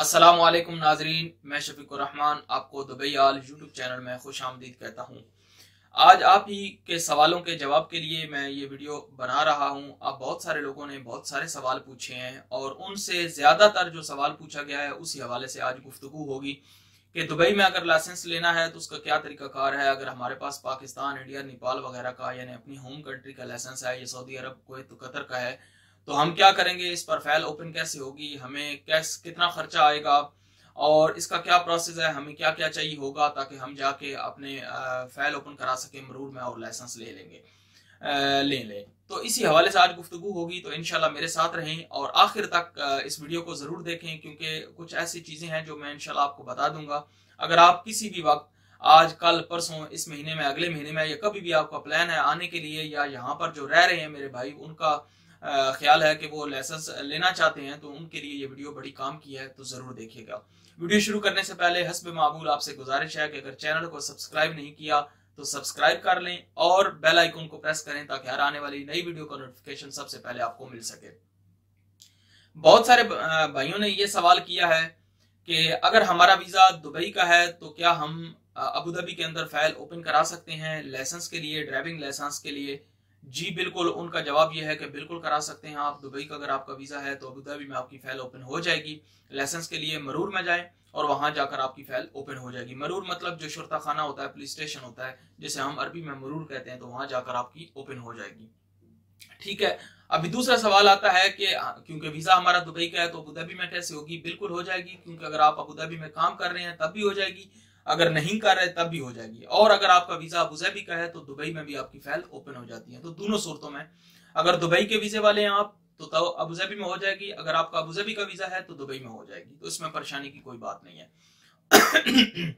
अस्सलाम वालेकुम नाजरीन, मैं शफीकुर रहमान आपको दुबईआल यूट्यूब चैनल में खुश आमदीद कहता हूँ। आज आप ही के सवालों के जवाब के लिए मैं ये वीडियो बना रहा हूँ। आप बहुत सारे लोगों ने बहुत सारे सवाल पूछे हैं और उनसे ज़्यादातर जो सवाल पूछा गया है उसी हवाले से आज गुफ्तगू होगी कि दुबई में अगर लाइसेंस लेना है तो उसका क्या तरीकाकार है। अगर हमारे पास पाकिस्तान, इंडिया, नेपाल वगैरह का यानी अपनी होम कंट्री का लाइसेंस है, ये सऊदी अरब, कुवैत, कतर का है, तो हम क्या करेंगे, इस पर फाइल ओपन कैसे होगी, हमें कितना खर्चा आएगा और इसका क्या प्रोसेस है, हमें क्या क्या चाहिए होगा ताकि हम जाके अपने फाइल ओपन करा सके मरूर में और लाइसेंस ले लें। तो इसी हवाले से आज गुफ्तगू होगी। तो इंशाल्लाह मेरे साथ रहें और आखिर तक इस वीडियो को जरूर देखें, क्योंकि कुछ ऐसी चीजें हैं जो मैं इंशाल्लाह आपको बता दूंगा। अगर आप किसी भी वक्त, आज, कल, परसों, इस महीने में, अगले महीने में, या कभी भी आपका प्लान है आने के लिए, या यहाँ पर जो रह रहे हैं मेरे भाई, उनका ख्याल है कि वो लाइसेंस लेना चाहते हैं, तो उनके लिए ये वीडियो बड़ी काम की है, तो जरूर देखिएगा। वीडियो शुरू करने से पहले हस्ब मामूल आपसे गुजारिश है कि अगर चैनल को सब्सक्राइब नहीं किया तो सब्सक्राइब कर लें और बेल आइकन को प्रेस करें ताकि हर आने वाली नई वीडियो का नोटिफिकेशन सबसे पहले आपको मिल सके। बहुत सारे भाइयों ने ये सवाल किया है कि अगर हमारा वीजा दुबई का है तो क्या हम अबू धाबी के अंदर फाइल ओपन करा सकते हैं लाइसेंस के लिए, ड्राइविंग लाइसेंस के लिए। जी बिल्कुल, उनका जवाब यह है कि बिल्कुल करा सकते हैं आप। दुबई का अगर आपका वीजा है तो अबू धाबी में आपकी फाइल ओपन हो जाएगी। लाइसेंस के लिए मरूर में जाएं और वहां जाकर आपकी फाइल ओपन हो जाएगी। मरूर मतलब जो शुरता खाना होता है, पुलिस स्टेशन होता है, जिसे हम अरबी में मरूर कहते हैं, तो वहां जाकर आपकी ओपन हो जाएगी। ठीक है। अभी दूसरा सवाल आता है कि क्योंकि वीजा हमारा दुबई का है तो अबू धाबी में कैसे होगी। बिल्कुल हो जाएगी, क्योंकि अगर आप अबू धाबी में काम कर रहे हैं तब भी हो जाएगी, अगर नहीं कर रहे तब भी हो जाएगी। और अगर आपका वीजा अबू धाबी का है तो दुबई में भी आपकी फाइल ओपन हो जाती है। तो दोनों सूरतों में, अगर दुबई के वीजे वाले हैं आप तो अबू धाबी में हो जाएगी, अगर आपका अबू धाबी का वीजा है तो दुबई में हो जाएगी। तो इसमें परेशानी की कोई बात नहीं है।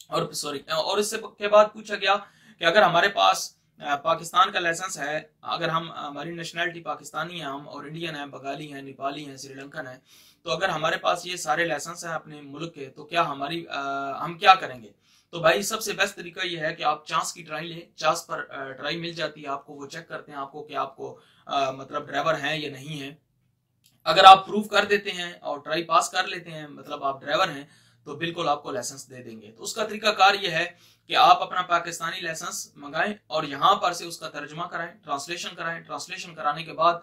और इससे के बाद पूछा गया कि अगर हमारे पास पाकिस्तान का लाइसेंस है, अगर हमारी नेशनैलिटी पाकिस्तानी है हम, और इंडियन है, बंगाली है, नेपाली है, श्रीलंकन है, तो अगर हमारे पास ये सारे लाइसेंस हैं अपने मुल्क के, तो क्या हम क्या करेंगे। तो भाई सबसे बेस्ट तरीका ये है कि आप चांस की ट्राई लें। चांस पर ट्राई मिल जाती है आपको, वो चेक करते हैं आपको कि आपको मतलब ड्राइवर हैं या नहीं है। अगर आप प्रूव कर देते हैं और ट्राई पास कर लेते हैं, मतलब आप ड्राइवर हैं, तो बिल्कुल आपको लाइसेंस दे देंगे। तो उसका तरीकाकार ये है कि आप अपना पाकिस्तानी लाइसेंस मंगाएं और यहाँ पर से उसका तर्जुमा कराएं, ट्रांसलेशन कराएं। ट्रांसलेशन कराने के बाद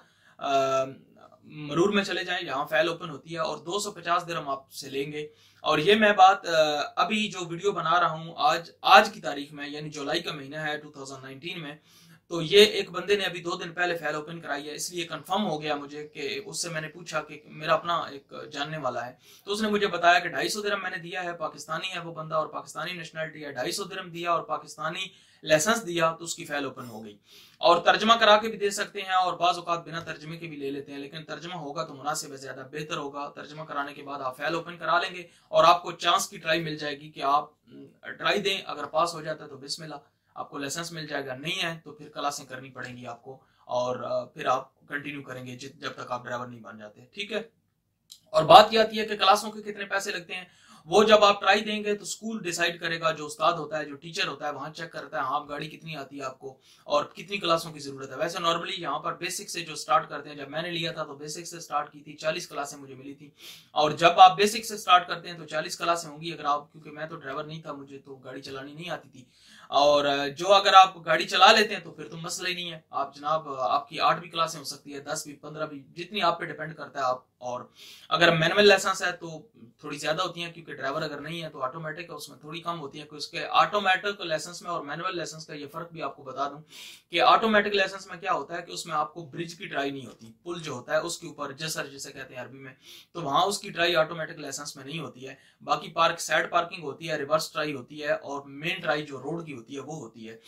मरूर में चले जाएं, यहाँ फाइल ओपन होती है और 250 दिरहम आपसे लेंगे। और ये मैं बात अभी जो वीडियो बना रहा हूँ आज की तारीख में, यानी जुलाई का महीना है 2019 में, तो ये एक बंदे ने अभी 2 दिन पहले फाइल ओपन कराई है, इसलिए कंफर्म हो गया मुझे कि उससे मैंने पूछा कि मेरा अपना एक जानने वाला है, तो उसने मुझे बताया कि 250 दिरहम मैंने दिया है, पाकिस्तानी है वो बंदा और पाकिस्तानी नेशनैलिटी है, 250 दिरहम दिया और पाकिस्तानी लाइसेंस दिया, तो उसकी फाइल ओपन हो गई। और तर्जमा करा के भी दे सकते हैं और बाज़ औक़ात बिना तर्जमे के भी ले लेते हैं, लेकिन तर्जमा होगा तो मुनासिब है, ज्यादा बेहतर होगा। तर्जमा कराने के बाद आप फाइल ओपन करा लेंगे और आपको चांस की ट्राई मिल जाएगी कि आप ट्राई दें। अगर पास हो जाता है तो बिस्मिल्लाह, आपको लाइसेंस मिल जाएगा। नहीं है तो फिर क्लासें करनी पड़ेंगी आपको और फिर आप कंटिन्यू करेंगे जब तक आप ड्राइवर नहीं बन जाते। ठीक है। और बात यह आती है कि क्लासों के कितने पैसे लगते हैं। वो जब आप ट्राई देंगे तो स्कूल डिसाइड करेगा, जो उस्ताद होता है, जो टीचर होता है, वहां चेक करता है आप गाड़ी कितनी आती है आपको और कितनी क्लासों की जरूरत है। वैसे नॉर्मली यहाँ पर बेसिक से जो स्टार्ट करते हैं, जब मैंने लिया था तो बेसिक से स्टार्ट की थी, 40 क्लासें मुझे मिली थी। और जब आप बेसिक से स्टार्ट करते हैं तो 40 क्लासें होंगी। अगर आप, क्योंकि मैं तो ड्राइवर नहीं था, मुझे तो गाड़ी चलानी नहीं आती थी, और जो अगर आप गाड़ी चला लेते हैं तो फिर तो मसला ही नहीं है। आप जनाब, आपकी 8 भी क्लासें हो सकती है, 10 भी, 15 भी, जितनी आप पे डिपेंड करता है आप। और अगर मैनुअल लाइसेंस है तो थोड़ी ज्यादा होती है, क्योंकि ड्राइवर अगर नहीं है तो ऑटोमेटिक है, उसमें थोड़ी कम होती है। उसके ऑटोमेटिक लाइसेंस में और मैनुअल लाइसेंस का ये फर्क भी आपको बता दूं कि ऑटोमेटिक लाइसेंस में क्या होता है कि उसमें आपको ब्रिज की ट्राई नहीं होती, पुल जो होता है उसके ऊपर, जसर जिसे कहते हैं अरबी में, तो वहां उसकी ट्राई ऑटोमेटिक लाइसेंस में नहीं होती है। बाकी साइड पार्किंग होती है, रिवर्स ट्राई होती है और मेन ट्राई जो रोड की होती है वो होती है।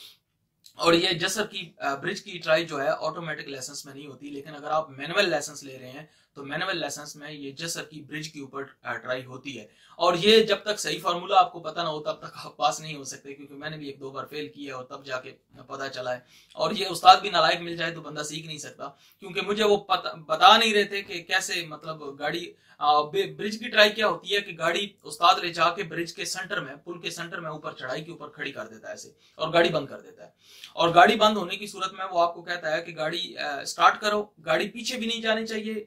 और ये जसर की ब्रिज की ट्राई जो है ऑटोमेटिक लाइसेंस में नहीं होती। लेकिन अगर आप मैनुअल लाइसेंस ले रहे हैं तो मैनुअल लाइसेंस में ये जसर की ब्रिज के ऊपर ट्राई होती है। और ये जब तक सही फार्मूला आपको पता ना हो तब तक आप पास नहीं हो सकते, क्योंकि मैंने भी 1-2 बार फेल किया और तब जाके पता चला है। और ये उस्ताद भी नालायक मिल जाए तो बंदा सीख नहीं सकता, क्योंकि मुझे वो बता नहीं रहे थे कि कैसे, मतलब गाड़ी ब्रिज की ट्राई क्या होती है कि गाड़ी उस्ताद ले जाके ब्रिज के सेंटर में, पुल के सेंटर में, ऊपर चढ़ाई के ऊपर खड़ी कर देता है ऐसे, और गाड़ी बंद कर देता है। और गाड़ी बंद होने की सूरत में वो आपको कहता है कि गाड़ी स्टार्ट करो, गाड़ी पीछे भी नहीं जानी चाहिए,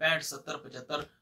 65 70 75